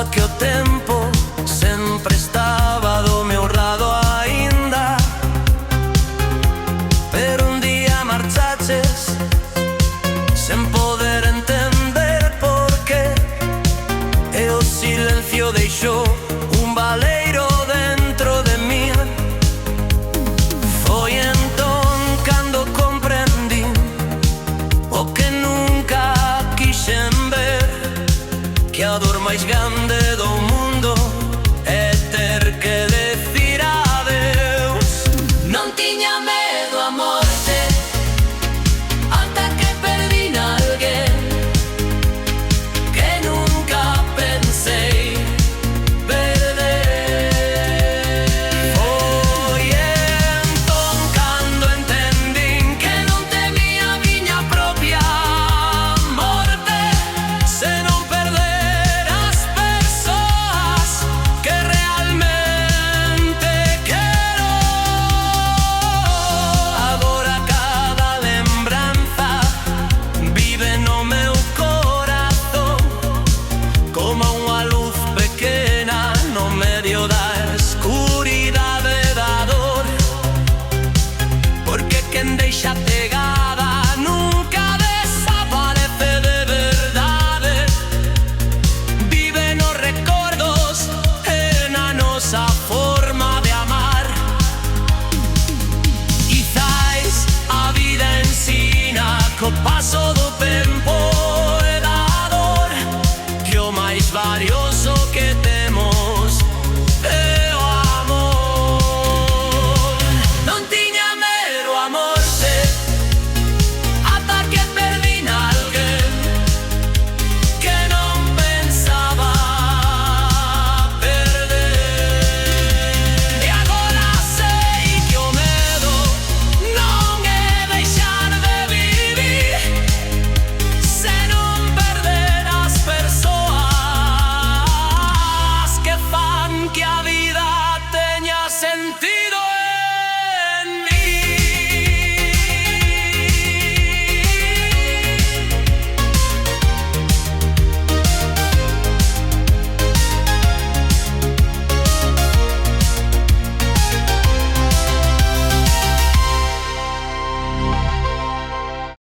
pensaba que o tempo sempre estaba do meu lado aínda, pero un día marchaches sen poder entender por qué, e o silencio deixou un baleiro dentro de min. Foi entón cando comprendí o que nunca quixen ver, que a dor máis grande